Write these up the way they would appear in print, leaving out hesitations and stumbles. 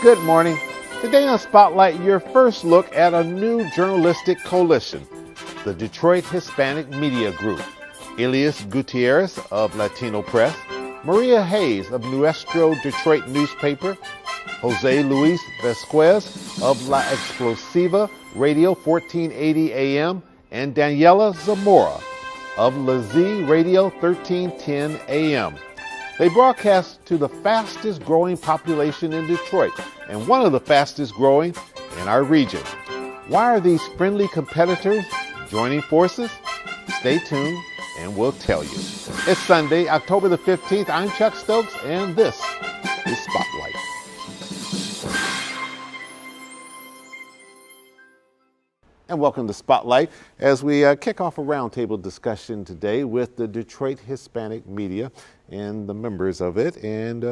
Good morning. Today on Spotlight, your first look at a new journalistic coalition, the Detroit Hispanic Media Group. Elias Gutierrez of Latino Press, Maria Hayes of Nuestro Detroit Newspaper, Jose Luis Vesquez of La Explosiva Radio 1480 AM, and Daniela Zamora of La Z Radio 1310 AM. They broadcast to the fastest growing population in Detroit and one of the fastest growing in our region. Why are these friendly competitors joining forces? Stay tuned and we'll tell you. It's Sunday, October the 15th. I'm Chuck Stokes and this is Spotlight. And welcome to Spotlight as we kick off a roundtable discussion today with the Detroit Hispanic Media and the members of it, and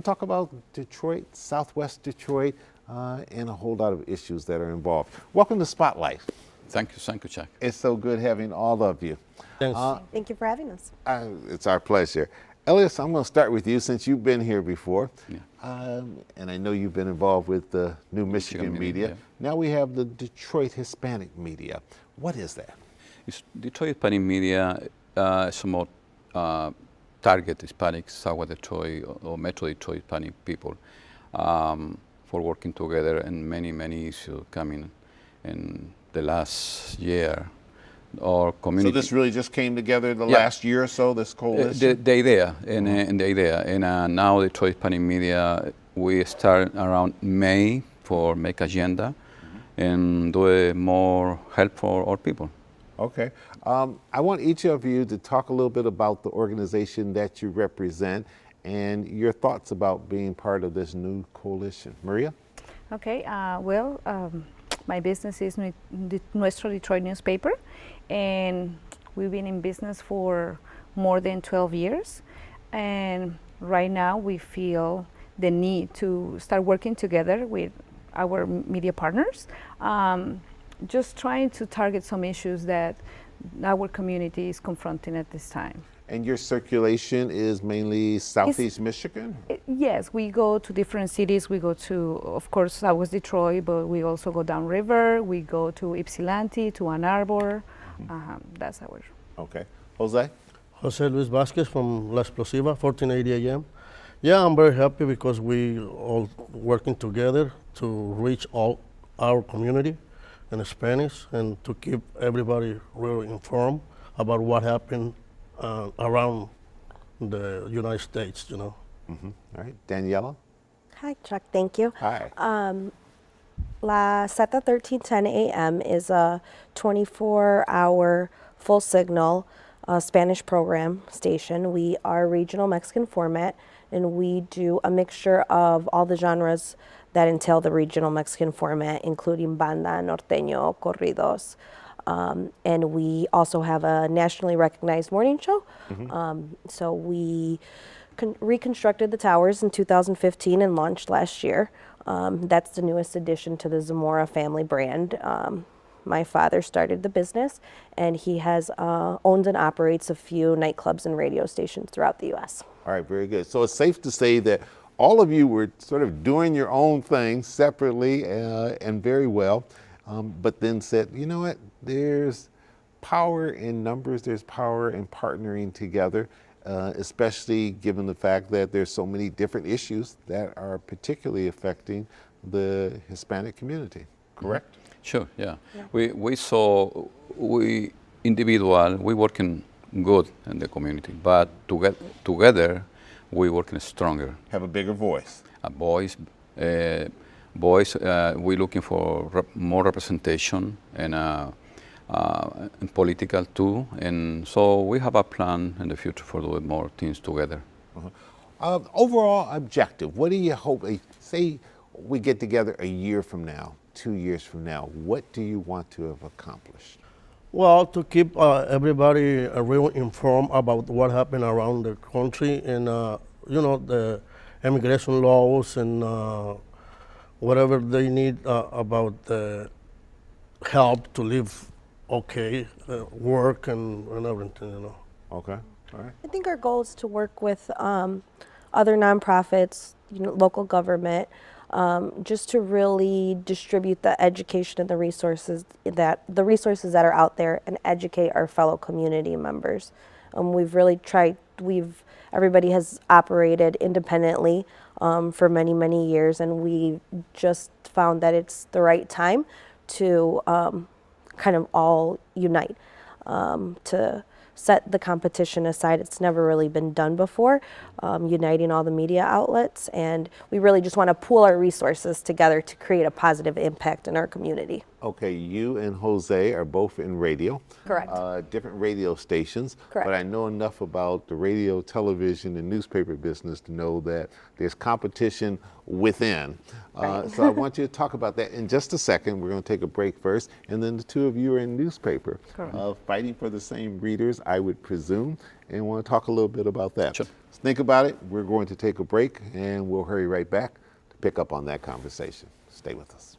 talk about Detroit, Southwest Detroit, and a whole lot of issues that are involved. Welcome to Spotlight. Thank you, Chuck. It's so good having all of you. Thanks. Thank you for having us. It's our pleasure. Elias, I'm going to start with you since you've been here before. Yeah. And I know you've been involved with the New Michigan Media. Yeah. Now we have the Detroit Hispanic Media. What is that? Detroit Hispanic Media somewhat target Hispanic, South Detroit or Metro Detroit Hispanic people for working together and many issues coming in the last year. Our community. So this really just came together the last year or so, this coalition? The idea, and now Detroit Hispanic Media, we start around May for make agenda and do more help for our people. Okay. I want each of you to talk a little bit about the organization that you represent and your thoughts about being part of this new coalition. Maria? Okay, my business is Nuestro Detroit Newspaper, and we've been in business for more than 12 years. And right now we feel the need to start working together with our media partners, just trying to target some issues that our community is confronting at this time. And your circulation is mainly Southeast Michigan? Yes, we go to different cities. We go to, of course, Southwest Detroit, but we also go downriver. We go to Ypsilanti, to Ann Arbor. That's our. Okay. Jose? Jose Luis Vasquez from La Explosiva, 1480 AM. Yeah, I'm very happy because we all working together to reach all our community in Spanish and to keep everybody really informed about what happened around the United States, you know. All right. Daniela? Hi, Chuck. Thank you. Hi. La Zeta 1310 AM is a 24-hour full signal Spanish program station. We are regional Mexican format, and we do a mixture of all the genres that entail the regional Mexican format, including banda, norteño, corridos. And we also have a nationally recognized morning show. So we reconstructed the towers in 2015 and launched last year. That's the newest addition to the Zamora family brand. My father started the business, and he has owns and operates a few nightclubs and radio stations throughout the U.S. All right, very good. So it's safe to say that all of you were sort of doing your own thing separately and very well, but then said, you know what, there's power in numbers, there's power in partnering together, especially given the fact that there's so many different issues that are particularly affecting the Hispanic community, correct? Sure, yeah. We working good in the community, but together we working stronger. Have a bigger voice. Boys, we looking for more representation and political too, and so we have a plan in the future for doing more things together. Overall objective, what do you hope, say we get together a year from now, 2 years from now, what do you want to have accomplished? Well, to keep everybody real informed about what happened around the country and, you know, the immigration laws and whatever they need about the help to live okay, work and everything, you know. Okay, all right. I think our goal is to work with other nonprofits, you know, local government, just to really distribute the education and the resources that are out there and educate our fellow community members. We've really tried. Everybody has operated independently for many, many years, and we just found that it's the right time to kind of all unite, to set the competition aside. It's never really been done before, uniting all the media outlets, and we really just want to pool our resources together to create a positive impact in our community. Okay, you and Jose are both in radio. Correct. Different radio stations. Correct. But I know enough about the radio, television, and newspaper business to know that there's competition within. So I want you to talk about that in just a second. We're going to take a break first, and then the two of you are in newspaper, fighting for the same readers, I would presume, and want to talk a little bit about that. Sure. So think about it. We're going to take a break, and we'll hurry right back to pick up on that conversation. Stay with us.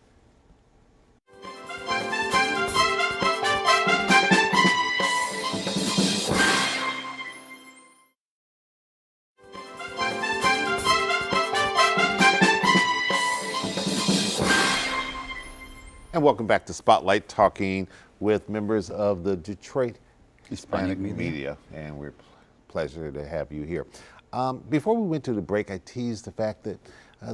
And welcome back to Spotlight, talking with members of the Detroit Hispanic Media. And we're pleasure to have you here. Before we went to the break, I teased the fact that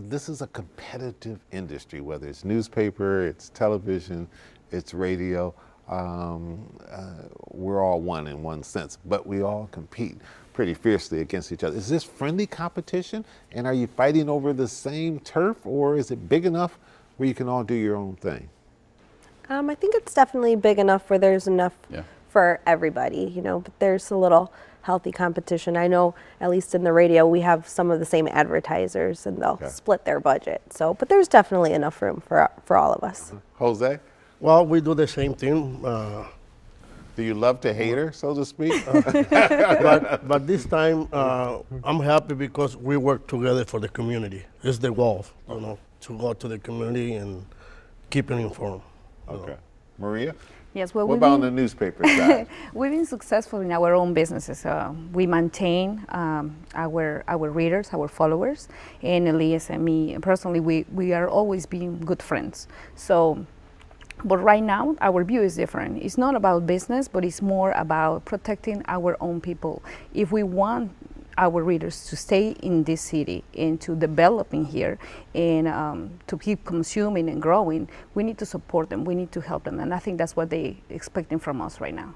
this is a competitive industry, whether it's newspaper, it's television, it's radio. We're all one in one sense, but we all compete pretty fiercely against each other. Is this friendly competition? And are you fighting over the same turf, or is it big enough where you can all do your own thing? I think it's definitely big enough where there's enough for everybody, but there's a little healthy competition. I know, at least in the radio, we have some of the same advertisers, and they'll split their budget. So, but there's definitely enough room for all of us. Jose? Well, we do the same thing. Do you love to hate her, so to speak? But this time, I'm happy because we work together for the community. It's the goal, to go to the community and keep it informed. Okay. Maria? Yes, well, what about on the newspaper side? We've been successful in our own businesses. We maintain our readers, our followers, and Elias and me personally, we are always being good friends. So, but right now, our view is different. It's not about business, but it's more about protecting our own people. If we want our readers to stay in this city and to developing here and to keep consuming and growing, we need to support them. We need to help them, and I think that's what they're expecting from us right now.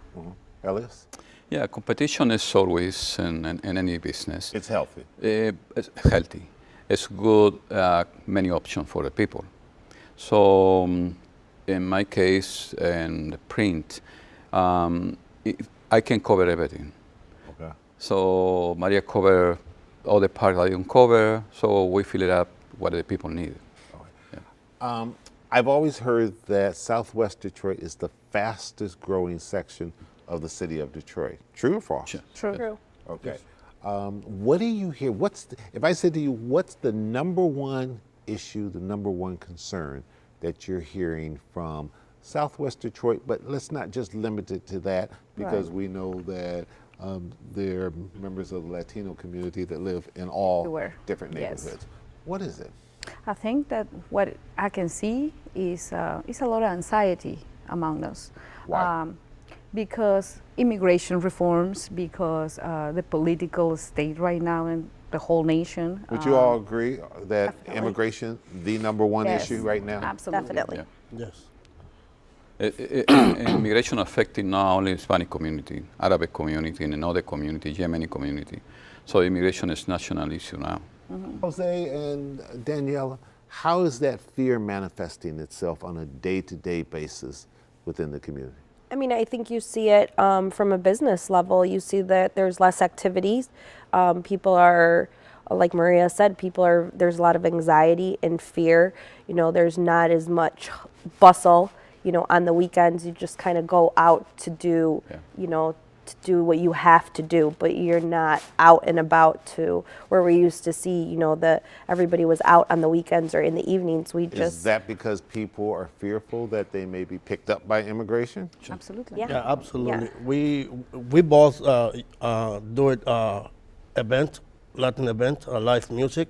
Elias? Yeah, competition is always in any business. It's healthy. It's healthy. It's good, many options for the people. So in my case, in the print, I can cover everything. Okay. So Maria cover all the parts I don't cover, so we fill it up what the people need. Okay. Yeah. I've always heard that Southwest Detroit is the fastest growing section of the city of Detroit. True or false? Sure. True. Okay. What do you hear? If I said to you, what's the number one issue, the number one concern that you're hearing from Southwest Detroit? But let's not just limit it to that, because we know that there are members of the Latino community that live in all different neighborhoods. Yes. What is it? I think that what I can see is a lot of anxiety among us. Why? Because immigration reforms, because the political state right now in the whole nation. Would you all agree that definitely. immigration, the number one issue right now? Absolutely. Definitely. Yeah. Yes. Immigration affecting not only Hispanic community, Arabic community, and another community, Yemeni community. So immigration is national issue now. Jose and Daniela, how is that fear manifesting itself on a day-to-day basis within the community? I mean, I think you see it from a business level. You see that there's less activities. People are, like Maria said, there's a lot of anxiety and fear. There's not as much bustle. On the weekends, you just kind of go out to do, to do what you have to do, but you're not out and about to where we used to see, that everybody was out on the weekends or in the evenings. Is that because people are fearful that they may be picked up by immigration? Absolutely. Yeah. Absolutely. Yeah. We both do it event, Latin event, live music,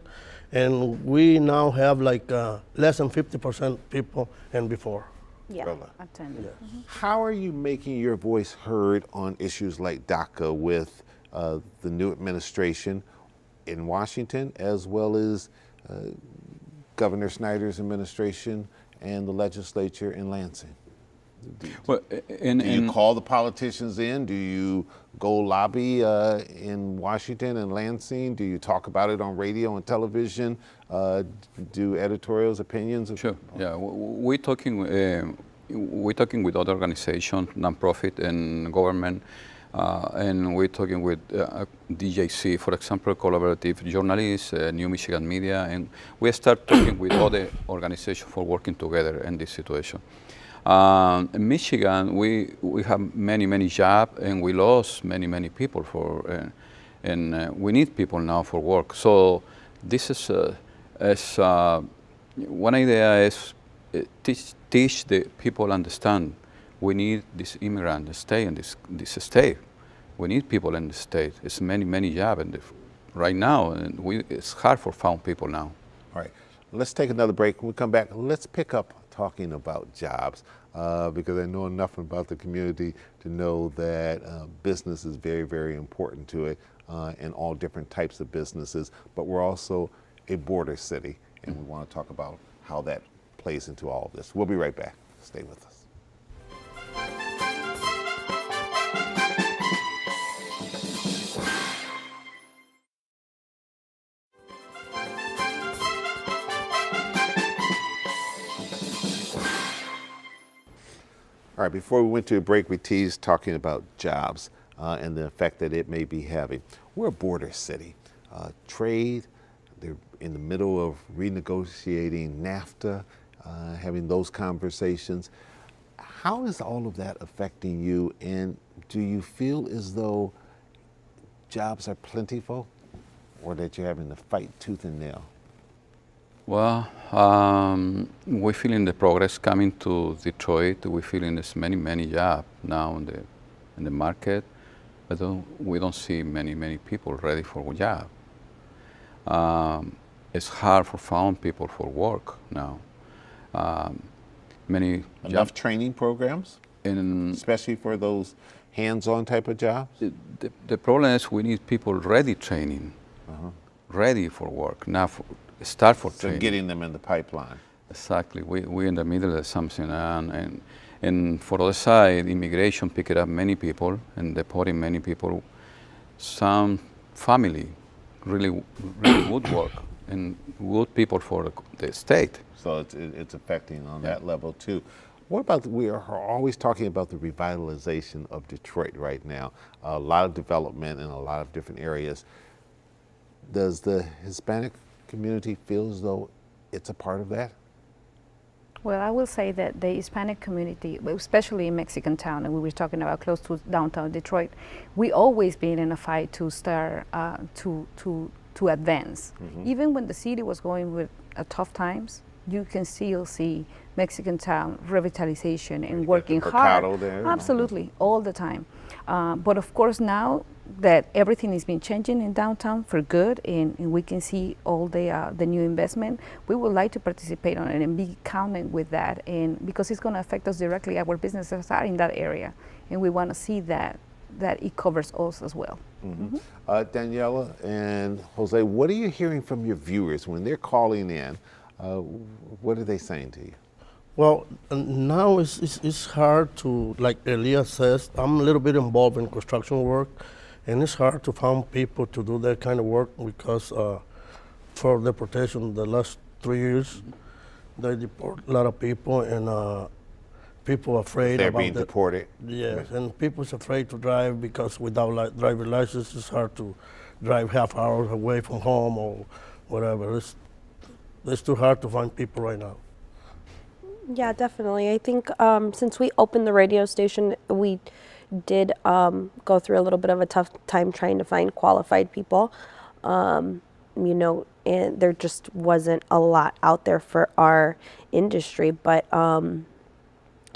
And we now have like less than 50% people than before. Yeah. Really? Attended. How are you making your voice heard on issues like DACA with the new administration in Washington, as well as Governor Snyder's administration and the legislature in Lansing? Well, Do you call the politicians in? Do you go lobby in Washington and Lansing? Do you talk about it on radio and television? Do editorials, opinions? Sure. Yeah, we're talking with other organizations, nonprofit and government, and we're talking with DJC, for example, collaborative journalists, New Michigan Media, and we start talking with other organizations for working together in this situation. In Michigan, we have many jobs, and we lost many people for, and we need people now for work. So this is one idea is teach the people understand we need this immigrant to stay in this state. We need people in the state. It's many jobs right now, and it's hard for found people now. All right, let's take another break. When we come back, let's pick up talking about jobs because I know enough about the community to know that business is very important to it and all different types of businesses, but we're also a border city, and we want to talk about how that plays into all of this. We'll be right back. Stay with us. All right, before we went to a break, we teased talking about jobs and the effect that it may be having. We're a border city. Trade, they're in the middle of renegotiating NAFTA, having those conversations. How is all of that affecting you, and do you feel as though jobs are plentiful or that you're having to fight tooth and nail? Well, we're feeling the progress coming to Detroit. We're feeling there's many jobs now in the market, but we don't see many people ready for a job. It's hard for found people for work now. Enough training programs, especially for those hands-on type of jobs? The problem is we need people ready training, ready for work, not start for training. So getting them in the pipeline. Exactly. We're in the middle of something, and for the other side, immigration picked up many people and deporting many people. Some family really would work and good people for the state. So it's affecting on that level too. What about, we are always talking about the revitalization of Detroit right now. A lot of development in a lot of different areas. Does the Hispanic community feel as though it's a part of that? Well, I will say that the Hispanic community, especially in Mexican Town, and we were talking about close to downtown Detroit, we always been in a fight to start to advance. Even when the city was going with tough times, you can still see Mexican Town revitalization and working hard. There. Absolutely, all the time. But of course now that everything is been changing in downtown for good, and we can see all the new investment, we would like to participate on it and be counted with that, and because it's going to affect us directly. Our businesses are in that area, and we want to see that it covers us as well. Daniela and Jose, what are you hearing from your viewers when they're calling in? What are they saying to you? Well, now it's hard to, like Elias says, I'm a little bit involved in construction work, and it's hard to find people to do that kind of work because for deportation the last 3 years, they deport a lot of people, and people are afraid They're about being deported. Yes, and people's afraid to drive because without driver's license, it's hard to drive half hour away from home or whatever. It's too hard to find people right now. Yeah, definitely. I think since we opened the radio station, we did go through a little bit of a tough time trying to find qualified people. You know, and there just wasn't a lot out there for our industry. But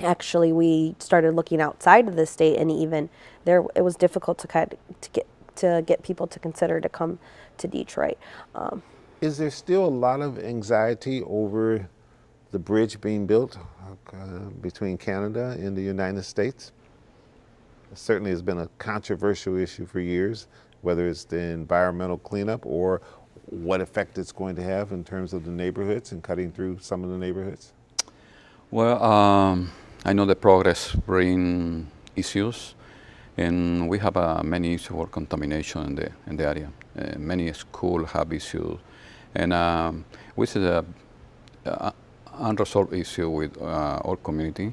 actually, we started looking outside of the state, and even there, it was difficult to get people to consider to come to Detroit. Is there still a lot of anxiety over the bridge being built between Canada and the United States? It certainly has been a controversial issue for years, whether it's the environmental cleanup or what effect it's going to have in terms of the neighborhoods and cutting through some of the neighborhoods. Well, I know the progress bring issues, and we have many issues for contamination in the area. Many schools have issues, and which is a unresolved issue with our community.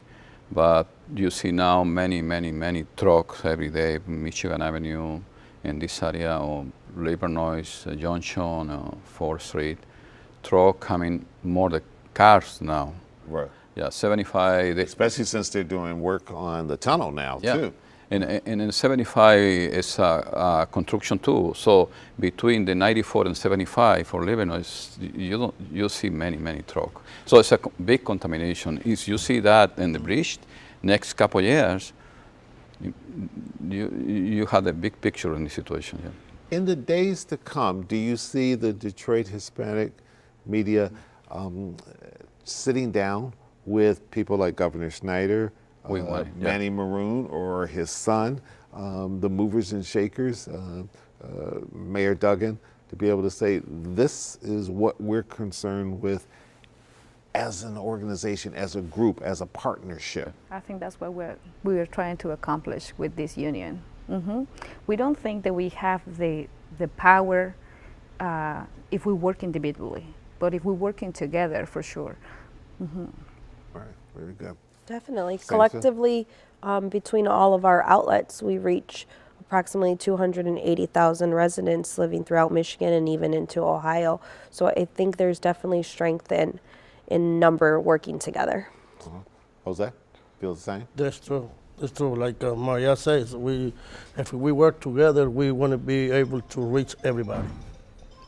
But you see now many trucks every day, Michigan Avenue, in this area, or labor noise, Junction, 4th Street, truck coming more the cars now. Right. Yeah, 75. Especially since they're doing work on the tunnel now, Yeah. too. And in 75 is construction too. So between the 94 and 75 for Lebanon, you see many trucks. So it's a big contamination. If you see that in the bridge, next couple of years, you have a big picture in the situation. Yeah. In the days to come, do you see the Detroit Hispanic media sitting down with people like Governor Snyder, Manny Maroon, or his son, the movers and shakers, Mayor Duggan, to be able to say, this is what we're concerned with as an organization, as a group, as a partnership? I think that's what we're trying to accomplish with this union. We don't think that we have the power if we work individually, but if we're working together, for sure. All right, very good. Definitely. Same Collectively, between all of our outlets, we reach approximately 280,000 residents living throughout Michigan and even into Ohio. So I think there's definitely strength in number working together. Jose, feel the same? That's true. That's true. Like Maria says, if we work together, we want to be able to reach everybody.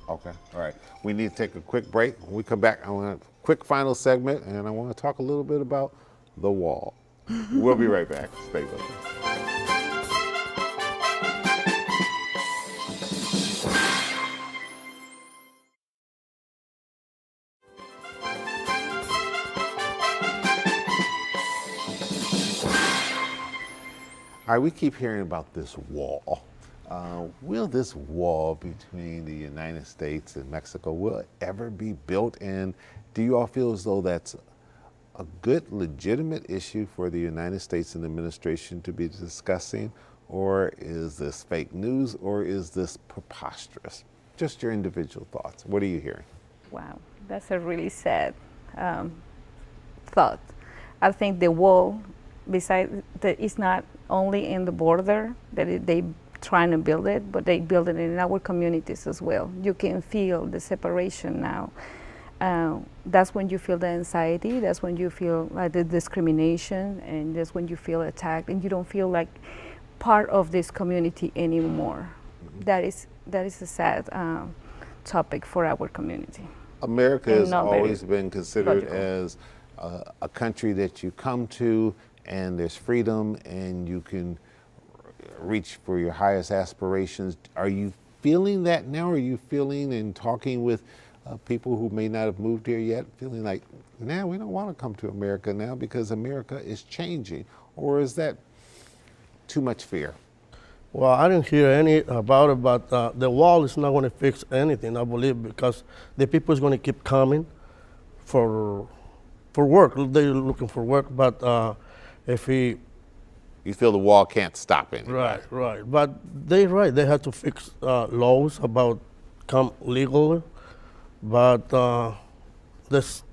Okay, all right. We need to take a quick break. When we come back, I want a quick final segment, and I want to talk a little bit about the wall. We'll be right back. Stay with us. All right, we keep hearing about this wall. Will this wall between the United States and Mexico, will it ever be built? And do you all feel as though that's a good, legitimate issue for the United States and the administration to be discussing? Or is this fake news, or is this preposterous? Just your individual thoughts. What are you hearing? Wow, that's a really sad thought. I think the wall, besides that, it's not only in the border that they trying to build it, but they build it in our communities as well. You can feel the separation now. That's when you feel the anxiety. That's when you feel like the discrimination, and that's when you feel attacked, and you don't feel like part of this community anymore. That is a sad topic for our community. America And has not very always been considered logical. as a country that you come to and there's freedom and you can reach for your highest aspirations. Are you feeling that now? Are you feeling and talking with people who may not have moved here yet, feeling like, nah, we don't want to come to America now because America is changing? Or is that too much fear? Well, I didn't hear any about it, but the wall is not going to fix anything, I believe, because the people is going to keep coming for work. They're looking for work, but if we... You feel the wall can't stop anybody. Right. But they're right. They have to fix laws about come legal, but this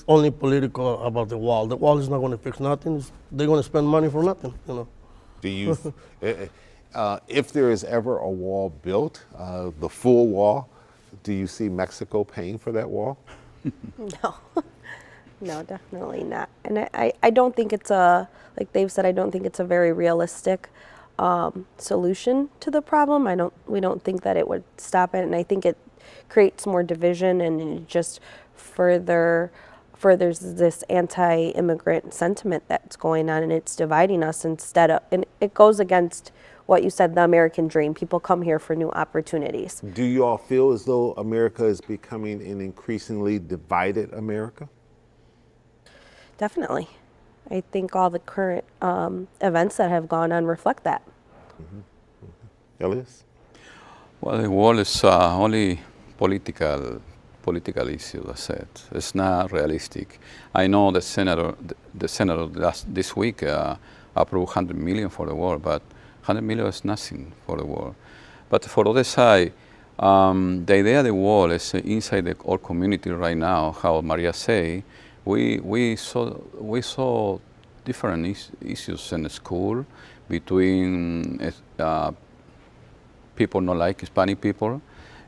only political about the wall. The wall is not going to fix nothing. They're going to spend money for nothing, you know. Do you, if there is ever a wall built, the full wall, do you see Mexico paying for that wall? No, definitely not. And I don't think it's like they've said, I don't think it's a very realistic solution to the problem. We don't think that it would stop it, and I think it creates more division and it just further furthers this anti-immigrant sentiment that's going on, and it's dividing us instead of, and it goes against what you said, the American dream. People come here for new opportunities. Do you all feel as though America is becoming an increasingly divided America? Definitely. I think all the current events that have gone on reflect that. Elias? Well, the world is only political issue, I said. It's not realistic. I know the senator this week approved 100 million for the war, but 100 million is nothing for the war. But for the other side, the idea of the wall is inside our community right now, how Maria say, we saw different issues in the school between people not like Hispanic people.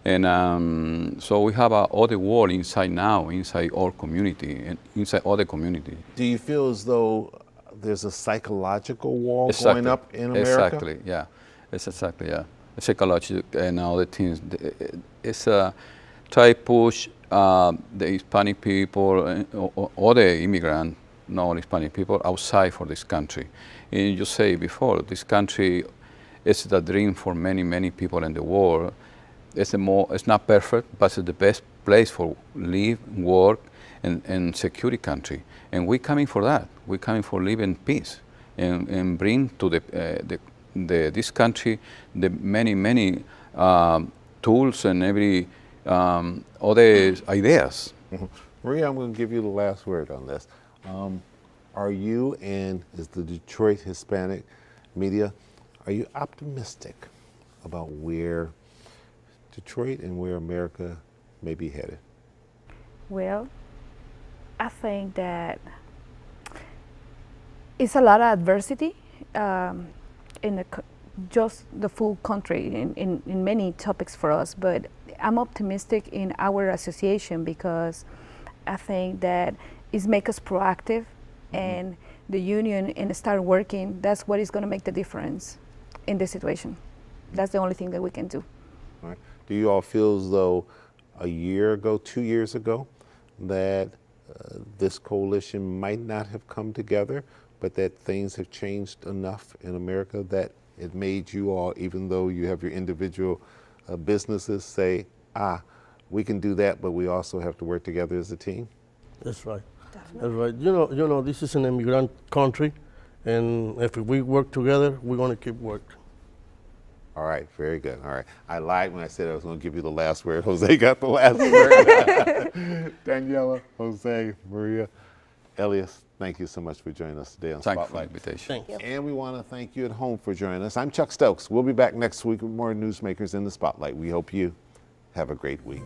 And so we have other wall inside now, inside our community, and inside other community. Do you feel as though there's a psychological wall going up in America? Exactly, yeah. It's exactly, yeah. Psychology and other things. It's try push the Hispanic people or other immigrant, non-Hispanic people outside for this country. And you say before, this country is the dream for many, many people in the world. It's not perfect, but it's the best place for live, work, and security country. And we're coming for that. We're coming for live in peace and bring to this country the many tools and every other ideas. Maria, I'm going to give you the last word on this. Are you and is the Detroit Hispanic media, are you optimistic about where Detroit and where America may be headed? Well, I think that it's a lot of adversity in just the full country in many topics for us, but I'm optimistic in our association because I think that it makes us proactive and the union and start working. That's what is going to make the difference in this situation. That's the only thing that we can do. All right. Do you all feel as though a year ago, 2 years ago, that this coalition might not have come together, but that things have changed enough in America that it made you all, even though you have your individual businesses, say, we can do that, but we also have to work together as a team? That's right. Definitely. That's right. You know, this is an immigrant country, and if we work together, we're going to keep working. All right, very good. All right. I lied when I said I was going to give you the last word. Jose got the last word. Daniela, Jose, Maria, Elias, thank you so much for joining us today on Thanks for the Spotlight. invitation. Thanks. And we want to thank you at home for joining us. I'm Chuck Stokes. We'll be back next week with more newsmakers in the Spotlight. We hope you have a great week.